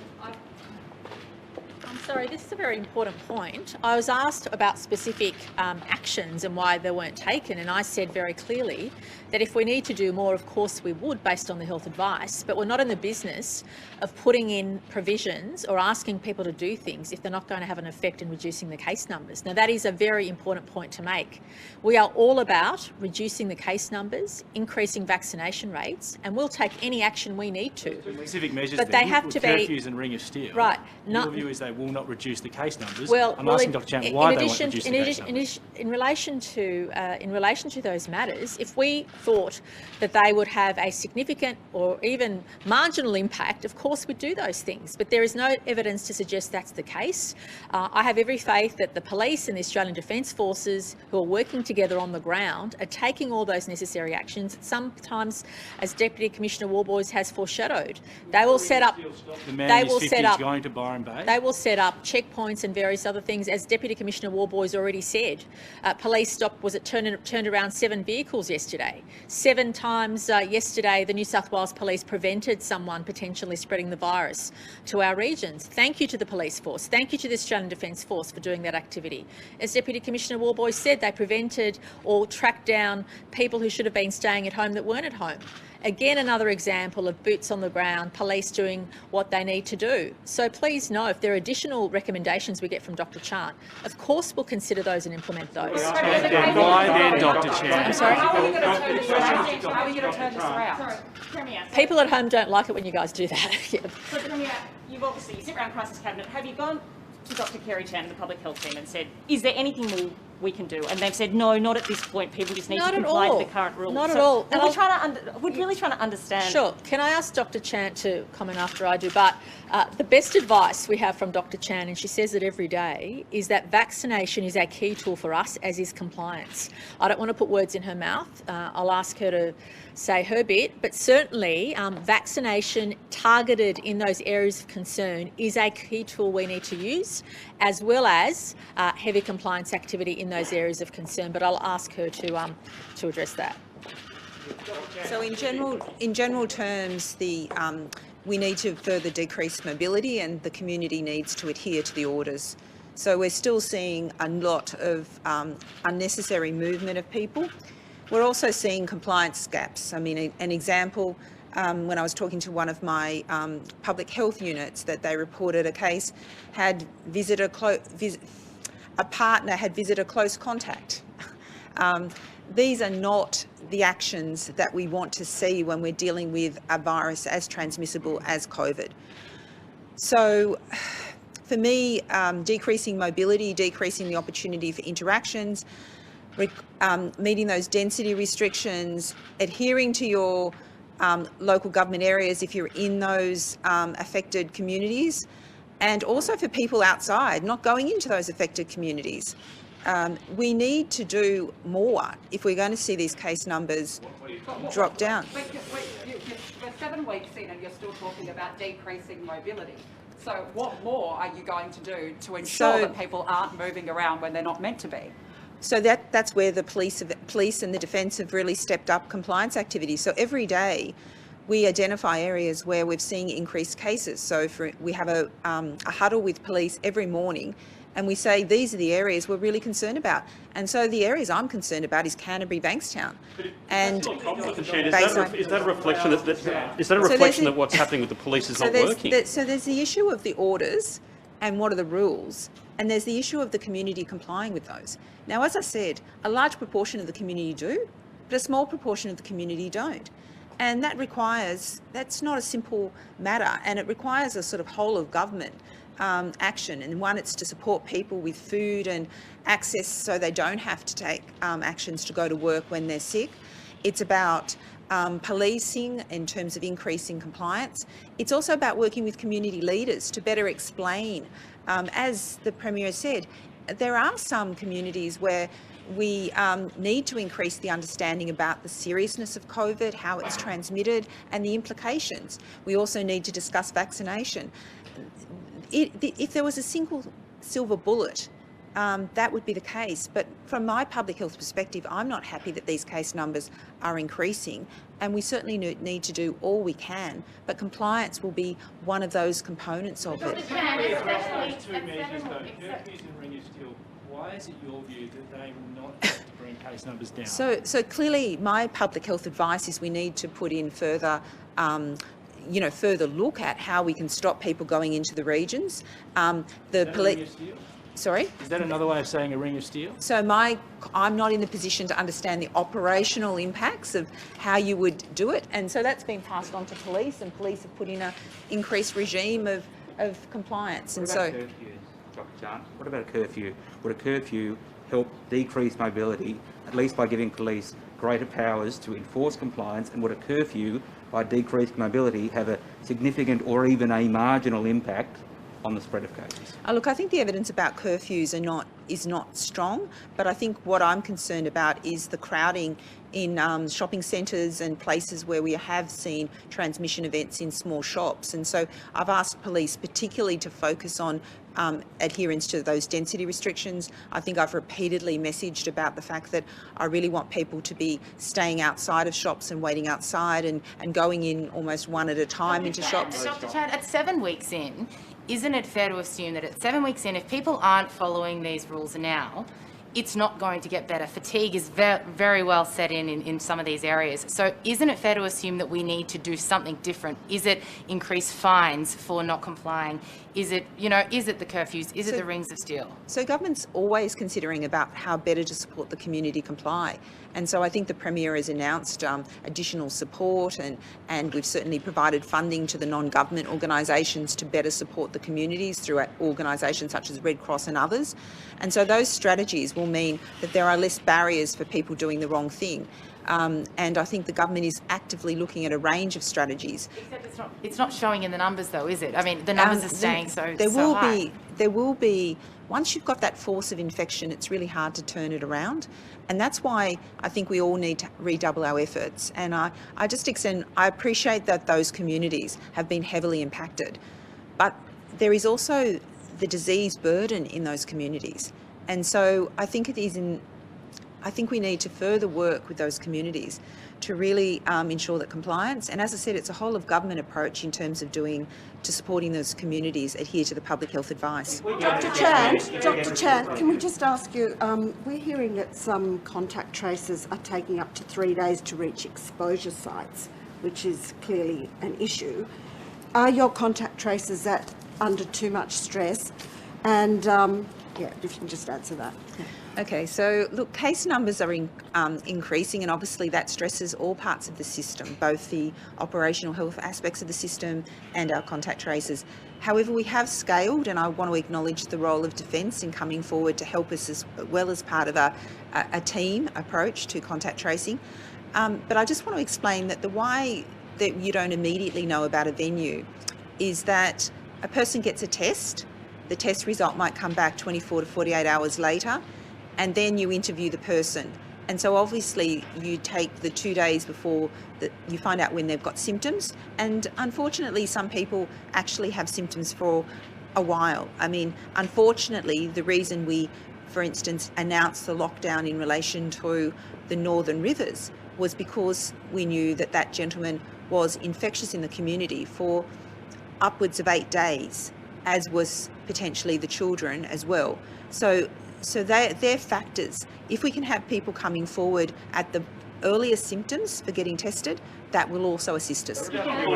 I'm sorry, this is a very important point. I was asked about specific actions and why they weren't taken, and I said very clearly that if we need to do more, of course we would, based on the health advice, but we're not in the business of putting in provisions or asking people to do things if they're not going to have an effect in reducing the case numbers. Now, that is a very important point to make. We are all about reducing the case numbers, increasing vaccination rates, and we'll take any action we need to. Specific measures, but they have to be curfews and ring of steel. Right. Your view is they will will not reduce the case numbers. Well, I'm asking Dr. Chan why they won't reduce the case numbers. In relation to those matters, if we thought that they would have a significant or even marginal impact, of course we'd do those things. But there is no evidence to suggest that's the case. I have every faith that the police and the Australian Defence Forces, who are working together on the ground, are taking all those necessary actions. Sometimes, as Deputy Commissioner Warboys has foreshadowed, they will set up. They will set up. Going to Byron Bay. They will set up checkpoints and various other things, as Deputy Commissioner Warboys already said. Police stopped, turned around 7 vehicles yesterday. 7 times yesterday, the New South Wales Police prevented someone potentially spreading the virus to our regions. Thank you to the police force. Thank you to the Australian Defence Force for doing that activity. As Deputy Commissioner Warboys said, they prevented or tracked down people who should have been staying at home that weren't at home. Again, another example of boots on the ground, police doing what they need to do. So please know, if there are additional recommendations we get from Dr. Chan, of course we'll consider those and implement those. Why then, Dr. Chan? I'm sorry? How are we going to turn this around? Premier, People at home don't like it when you guys do that. Yeah. So, Premier, you sit around crisis cabinet. Have you gone to Dr. Kerry Chan, the public health team, and said, is there anything more we can do? And they've said, no, not at this point. People just need to comply to the current rules. Not at all. And we're really trying to understand. Sure. Can I ask Dr. Chan to comment after I do? But the best advice we have from Dr. Chan, and she says it every day, is that vaccination is a key tool for us, as is compliance. I don't want to put words in her mouth. I'll ask her to say her bit, but certainly vaccination targeted in those areas of concern is a key tool we need to use, as well as heavy compliance activity in those areas of concern. But I'll ask her to address that. So in general terms, we need to further decrease mobility, and the community needs to adhere to the orders. So we're still seeing a lot of unnecessary movement of people. We're also seeing compliance gaps. I mean, an example, when I was talking to one of my public health units, that they reported a case had a partner had visited a close contact. These are not the actions that we want to see when we're dealing with a virus as transmissible as COVID. So for me, decreasing mobility, decreasing the opportunity for interactions, meeting those density restrictions, adhering to your local government areas if you're in those affected communities, and also for people outside, not going into those affected communities. We need to do more if we're going to see these case numbers drop down. We're 7 weeks in and you're still talking about decreasing mobility. So what more are you going to do to ensure that people aren't moving around when they're not meant to be? So that's where the police and the defence have really stepped up compliance activities. So every day we identify areas where we've seen increased cases. So we have a huddle with police every morning, and we say these are the areas we're really concerned about. And so the areas I'm concerned about is Canterbury, Bankstown. And is that a reflection that what's happening with the police is not working? So there's the issue of the orders and what are the rules, and there's the issue of the community complying with those. Now, as I said, a large proportion of the community do, but a small proportion of the community don't. And that's not a simple matter, and it requires a sort of whole of government action. And one, it's to support people with food and access so they don't have to take actions to go to work when they're sick. It's about policing in terms of increasing compliance. It's also about working with community leaders to better explain. As the Premier said, there are some communities where we need to increase the understanding about the seriousness of COVID, how it's transmitted, and the implications. We also need to discuss vaccination. If there was a single silver bullet, that would be the case. But from my public health perspective, I'm not happy that these case numbers are increasing, and we certainly need to do all we can. But compliance will be one of those components of it. Why is it your view that they will not have to bring case numbers down? So clearly, my public health advice is we need to put in further further look at how we can stop people going into the regions. Sorry? Is that another way of saying a ring of steel? So I'm not in the position to understand the operational impacts of how you would do it, and so that's been passed on to police, and police have put in an increased regime of compliance. What about curfews? Chant, what about a curfew? Would a curfew help decrease mobility, at least by giving police greater powers to enforce compliance? And would a curfew, by decreased mobility, have a significant or even a marginal impact on the spread of cases? Look, I think the evidence about curfews is not strong, but I think what I'm concerned about is the crowding in shopping centres and places where we have seen transmission events in small shops. And so I've asked police particularly to focus on adherence to those density restrictions. I think I've repeatedly messaged about the fact that I really want people to be staying outside of shops and waiting outside and going in almost one at a time into shops. Dr. Chad, at 7 weeks in, isn't it fair to assume that at 7 weeks in, if people aren't following these rules now, it's not going to get better? Fatigue is very well set in some of these areas. So isn't it fair to assume that we need to do something different? Is it increased fines for not complying? Is it, is it the curfews? Is it the rings of steel? So government's always considering about how better to support the community comply. And so I think the Premier has announced additional support and we've certainly provided funding to the non-government organisations to better support the communities through organisations such as Red Cross and others. And so those strategies will mean that there are less barriers for people doing the wrong thing. And I think the government is actively looking at a range of strategies. Except it's not showing in the numbers though, is it? I mean, the numbers are staying so high. There will be, once you've got that force of infection, it's really hard to turn it around. And that's why I think we all need to redouble our efforts. And I appreciate that those communities have been heavily impacted, but there is also the disease burden in those communities. And so I think I think we need to further work with those communities to really ensure that compliance, and as I said, it's a whole of government approach in terms of supporting those communities adhere to the public health advice. Dr. Chant, can we just ask you, we're hearing that some contact tracers are taking up to 3 days to reach exposure sites, which is clearly an issue. Are your contact tracers under too much stress? And if you can just answer that. Okay, so look, case numbers are increasing, and obviously that stresses all parts of the system, both the operational health aspects of the system and our contact tracers. However, we have scaled, and I want to acknowledge the role of Defence in coming forward to help us as well as part of a team approach to contact tracing. But I just want to explain that the why that you don't immediately know about a venue is that a person gets a test, the test result might come back 24 to 48 hours later, and then you interview the person. And so obviously you take the 2 days before you find out when they've got symptoms. And unfortunately, some people actually have symptoms for a while. I mean, unfortunately, the reason we, for instance, announced the lockdown in relation to the Northern Rivers was because we knew that that gentleman was infectious in the community for upwards of 8 days, as was potentially the children as well. So they're factors. If we can have people coming forward at the earliest symptoms for getting tested, that will also assist us. We are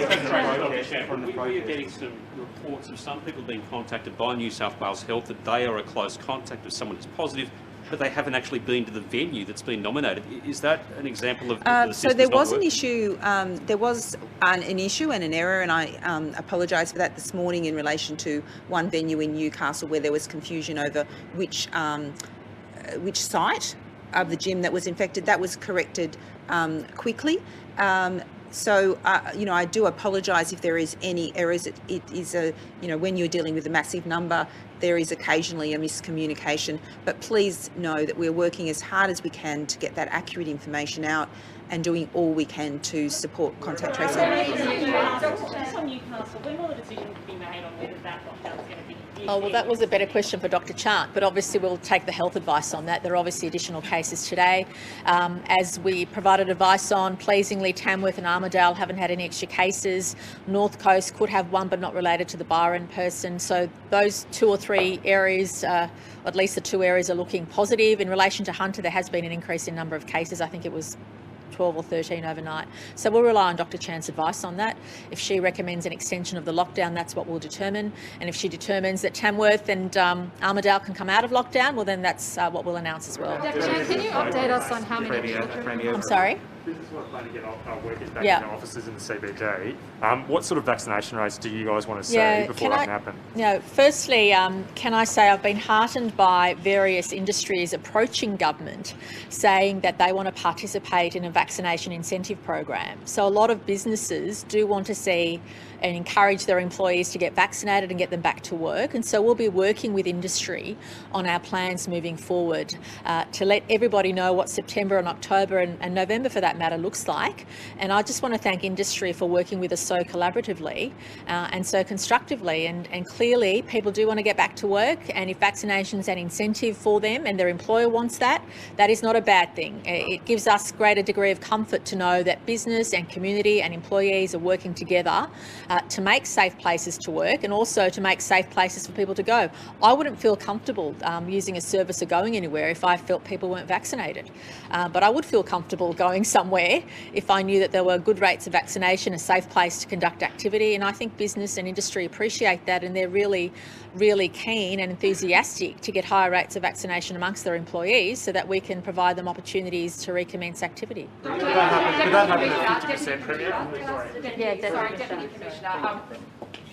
getting some reports of some people being contacted by New South Wales Health that they are a close contact of someone who's positive, but they haven't actually been to the venue that's been nominated. Is that an example of the so there was an issue. There was an issue and an error, and I apologise for that this morning in relation to one venue in Newcastle where there was confusion over which site of the gym that was infected. That was corrected quickly. I do apologise if there is any errors. It is when you're dealing with a massive number, there is occasionally a miscommunication, but please know that we're working as hard as we can to get that accurate information out and doing all we can to support contact tracing. Just on Newcastle, when will the decision be made on whether that lockdown is going to be? Oh, well, that was a better question for Dr. Chant, but obviously we'll take the health advice on that. There are obviously additional cases today. As we provided advice on, pleasingly, Tamworth and Armidale haven't had any extra cases. North Coast could have one, but not related to the Byron person. So those 2 or 3 areas, at least the 2 areas, are looking positive. In relation to Hunter, there has been an increase in number of cases. I think it was 12 or 13 overnight. So we'll rely on Dr. Chan's advice on that. If she recommends an extension of the lockdown, that's what we'll determine. And if she determines that Tamworth and Armidale can come out of lockdown, well, then that's what we'll announce as well. Dr. Chan, can you update us on how many children? I'm sorry? business want to plan to get workers back Yeah. in their offices in the CBD. What sort of vaccination rates do you guys want to see before that can happen? Firstly, can I say I've been heartened by various industries approaching government saying that they want to participate in a vaccination incentive program. So a lot of businesses do want to see and encourage their employees to get vaccinated and get them back to work. And so we'll be working with industry on our plans moving forward to let everybody know what September and October and November, for that matter, looks like. And I just want to thank industry for working with us so collaboratively and so constructively. And clearly, people do want to get back to work. And if vaccination is an incentive for them and their employer wants that, that is not a bad thing. It gives us greater degree of comfort to know that business and community and employees are working together to make safe places to work and also to make safe places for people to go. I wouldn't feel comfortable using a service or going anywhere if I felt people weren't vaccinated. But I would feel comfortable going somewhere if I knew that there were good rates of vaccination, a safe place to conduct activity. And I think business and industry appreciate that, and they're really, really keen and enthusiastic to get higher rates of vaccination amongst their employees so that we can provide them opportunities to recommence activity. Could that happen at 50%, Premier? Sorry, Deputy Commissioner.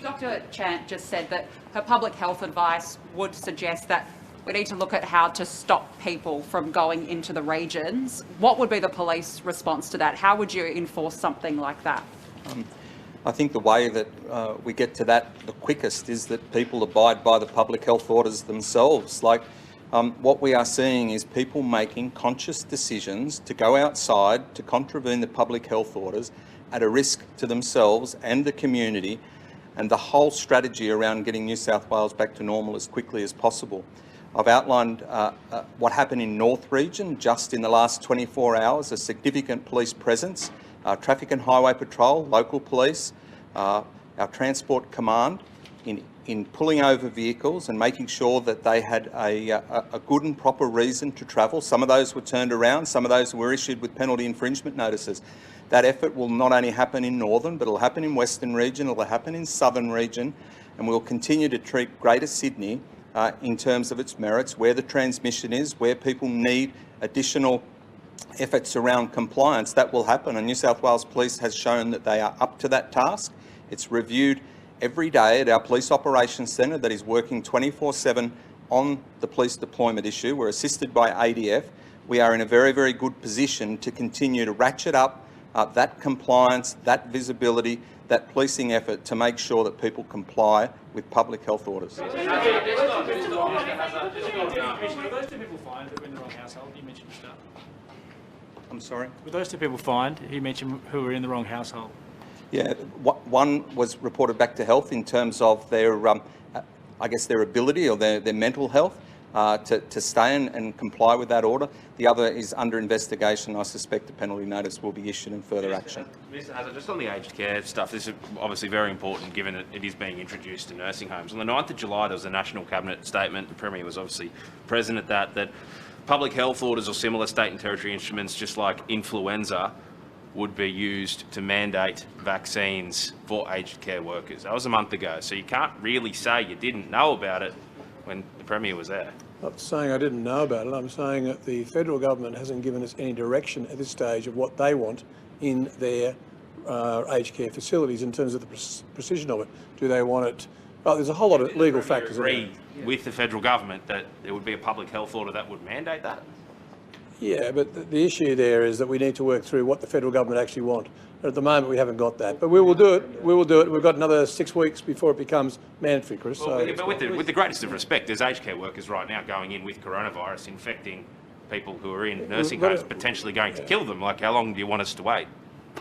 Dr. Chant just said that her public health advice would suggest that we need to look at how to stop people from going into the regions. What would be the police response to that? How would you enforce something like that? I think the way that we get to that the quickest is that people abide by the public health orders themselves. What we are seeing is people making conscious decisions to go outside to contravene the public health orders at a risk to themselves and the community, and the whole strategy around getting New South Wales back to normal as quickly as possible. I've outlined what happened in North Region just in the last 24 hours, a significant police presence, Traffic and Highway Patrol, local police, our Transport Command in pulling over vehicles and making sure that they had a good and proper reason to travel. Some of those were turned around, some of those were issued with penalty infringement notices. That effort will not only happen in Northern, but it'll happen in Western Region, it'll happen in Southern Region, and we'll continue to treat Greater Sydney in terms of its merits, where the transmission is, where people need additional efforts around compliance. That will happen, and New South Wales Police has shown that they are up to that task. It's reviewed every day at our Police Operations Centre that is working 24/7 on the police deployment issue. We're assisted by ADF. We are in a very, very good position to continue to ratchet up that compliance, that visibility, that policing effort to make sure that people comply with public health orders. Were those two people fined that were in the wrong household? You mentioned at the start. I'm sorry? Were those two people fined? You mentioned who were in the wrong household. Yeah, one was reported back to health in terms of their, I guess, their ability or their mental health to stay and comply with that order. The other is under investigation. I suspect a penalty notice will be issued and further action. Mr. Hazard, just on the aged care stuff, this is obviously very important given that it is being introduced to nursing homes. On the 9th of July, there was a National Cabinet statement, the Premier was obviously present at that public health orders or similar state and territory instruments, just like influenza, would be used to mandate vaccines for aged care workers. That was a month ago, so you can't really say you didn't know about it when the Premier was there. I'm not saying I didn't know about it. I'm saying that the federal government hasn't given us any direction at this stage of what they want in their aged care facilities in terms of the precision of it. Do they want it? Oh, there's a whole lot of legal factors. Agree with the federal government that there would be a public health order that would mandate that? Yeah, but the issue there is that we need to work through what the federal government actually want. At the moment, we haven't got that, but we will do it. We will do it. We've got another 6 weeks before it becomes mandatory, Chris. Well, but with the greatest of respect, there's aged care workers right now going in with coronavirus, infecting people who are in nursing homes, potentially going to kill them. Like, how long do you want us to wait?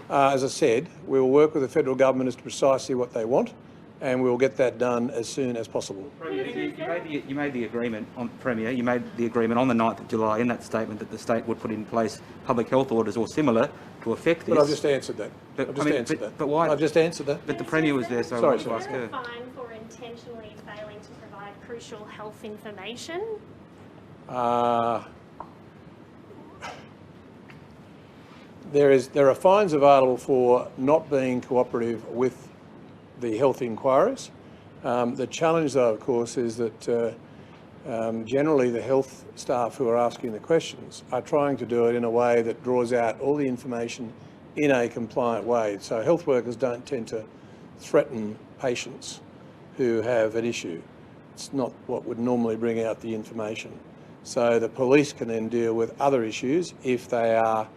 As I said, we will work with the federal government as to precisely what they want, and we will get that done as soon as possible. You made the agreement on Premier. You made the agreement on the 9th of July in that statement that the state would put in place public health orders or similar to affect this. But I've just answered that. But why? I've just answered that. But the Premier was there, so I wanted to ask her. Fine for intentionally failing to provide crucial health information. There are fines available for not being cooperative with the health inquiries. The challenge, though, of course, is that generally the health staff who are asking the questions are trying to do it in a way that draws out all the information in a compliant way. So health workers don't tend to threaten patients who have an issue. It's not what would normally bring out the information. So the police can then deal with other issues if they are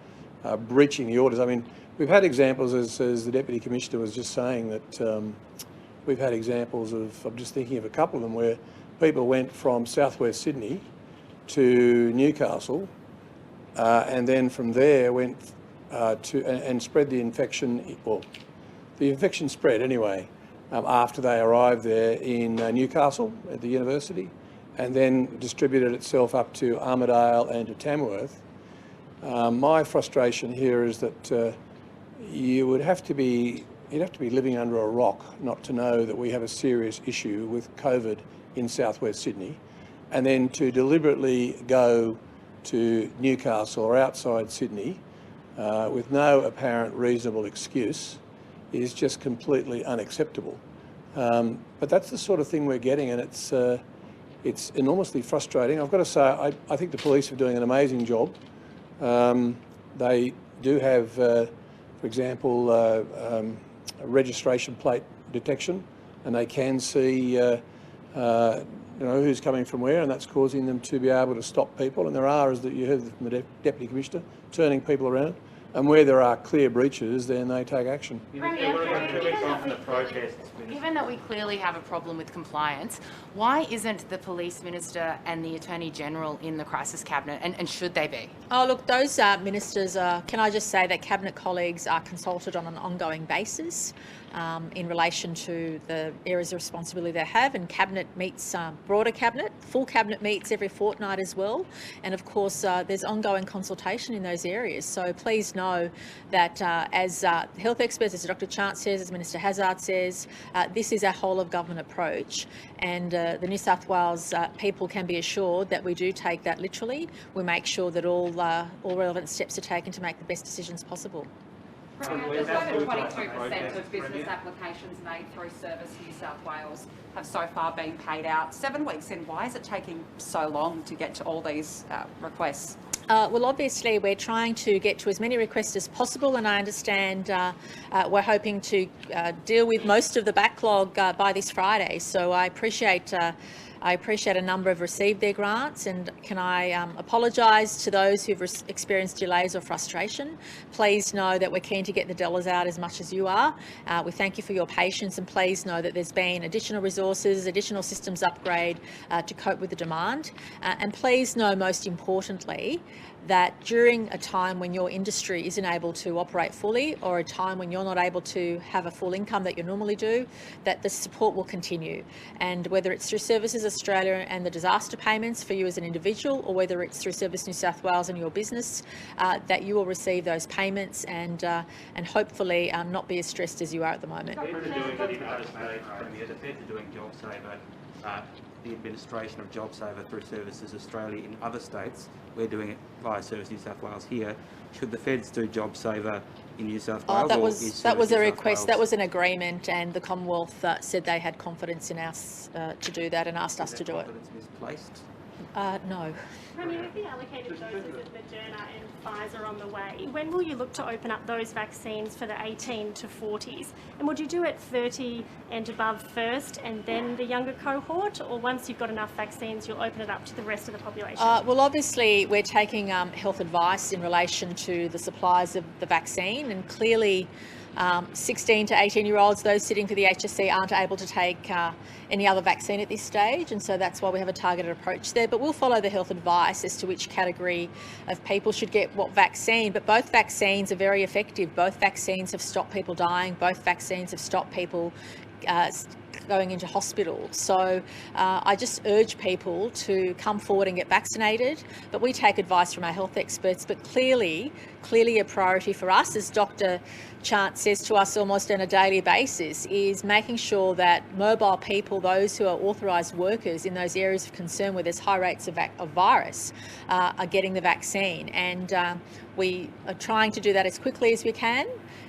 breaching the orders. I mean, we've had examples, as the Deputy Commissioner was just saying, that we've had examples of, I'm just thinking of a couple of them, where people went from southwest Sydney to Newcastle and then from there went and spread the infection, well, the infection spread anyway, after they arrived there in Newcastle at the university, and then distributed itself up to Armidale and to Tamworth. My frustration here is that you'd have to be living under a rock not to know that we have a serious issue with COVID in southwest Sydney, and then to deliberately go to Newcastle or outside Sydney with no apparent reasonable excuse is just completely unacceptable. But that's the sort of thing we're getting, and it's enormously frustrating. I've got to say, I think the police are doing an amazing job. They do have, for example, a registration plate detection, and they can see who's coming from where, and that's causing them to be able to stop people. And there are, as you heard from the Deputy Commissioner, turning people around. And where there are clear breaches, then they take action. Given that we clearly have a problem with compliance, why isn't the Police Minister and the Attorney General in the Crisis Cabinet, and should they be? Oh, look, those ministers are, can I just say that Cabinet colleagues are consulted on an ongoing basis in relation to the areas of responsibility they have, and Cabinet meets, broader Cabinet, full Cabinet meets every fortnight as well, and of course there's ongoing consultation in those areas. So please know that as health experts, as Dr. Chant says, as Minister Hazzard says, this is a whole of government approach, and the New South Wales people can be assured that we do take that literally. We make sure that all relevant steps are taken to make the best decisions possible. Just over 22% of business applications made through Service New South Wales have so far been paid out. 7 weeks in, why is it taking so long to get to all these requests? Well, obviously, we're trying to get to as many requests as possible, and I understand we're hoping to deal with most of the backlog by this Friday. So I appreciate a number have received their grants, and can I apologise to those who've experienced delays or frustration. Please know that we're keen to get the dollars out as much as you are. We thank you for your patience, and please know that there's been additional resources, additional systems upgrade to cope with the demand. And please know, most importantly, that during a time when your industry isn't able to operate fully, or a time when you're not able to have a full income that you normally do, that the support will continue. And whether it's through Services Australia and the disaster payments for you as an individual, or whether it's through Service New South Wales and your business, that you will receive those payments and hopefully not be as stressed as you are at the moment. The Feds are doing JobSaver, the administration of JobSaver through Services Australia in other states. We're doing it via Service New South Wales here. Should the Feds do JobSaver in New South Wales? That was a request. That was an agreement, and the Commonwealth said they had confidence in us to do that and asked us to do it. Misplaced? No. Premier, with the allocated doses of Moderna and Pfizer on the way, when will you look to open up those vaccines for the 18 to 40s? And would you do it 30 and above first and then the younger cohort, or once you've got enough vaccines, you'll open it up to the rest of the population? Well, obviously, we're taking health advice in relation to the supplies of the vaccine, and clearly 16 to 18-year-olds, those sitting for the HSC, aren't able to take any other vaccine at this stage, and so that's why we have a targeted approach there. But we'll follow the health advice as to which category of people should get what vaccine. But both vaccines are very effective. Both vaccines have stopped people dying. Both vaccines have stopped people going into hospital. So I just urge people to come forward and get vaccinated. But we take advice from our health experts. But clearly a priority for us, as Dr. Chant says to us almost on a daily basis, is making sure that mobile people, those who are authorised workers in those areas of concern where there's high rates of virus, are getting the vaccine. And we are trying to do that as quickly as we can.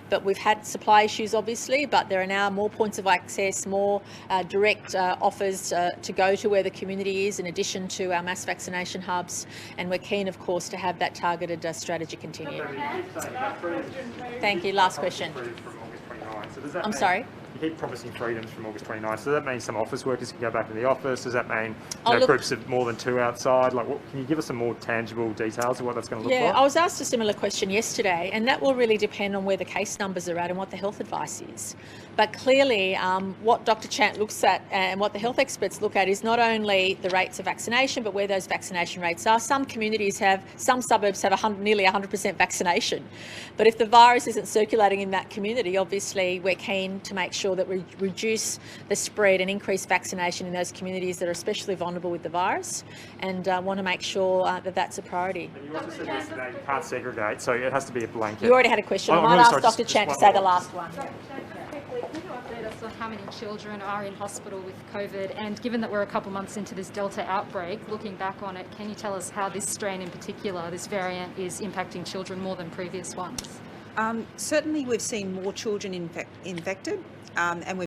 but we've had supply issues obviously, but there are now more points of access, more direct offers to go to where the community is in addition to our mass vaccination hubs, and we're keen of course to have that targeted strategy continue. Thank you. Last question. I'm sorry? You keep promising freedoms from August 29th. So does that mean some office workers can go back to the office? Does that mean groups of more than 2 outside? Like, can you give us some more tangible details of what that's going to look like? Yeah, I was asked a similar question yesterday, and that will really depend on where the case numbers are at and what the health advice is. But clearly, what Dr. Chant looks at and what the health experts look at is not only the rates of vaccination, but where those vaccination rates are. Some suburbs have nearly 100% vaccination. But if the virus isn't circulating in that community, obviously we're keen to make sure that we reduce the spread and increase vaccination in those communities that are especially vulnerable with the virus, and want to make sure that that's a priority. And you also said yesterday you can't segregate, so it has to be a blanket. You already had a question. I might ask Dr. Chant to say the last one. Can you update us on how many children are in hospital with COVID? And given that we're a couple months into this Delta outbreak, looking back on it, can you tell us how this strain in particular, this variant, is impacting children more than previous ones? Certainly we've seen more children infected, and we've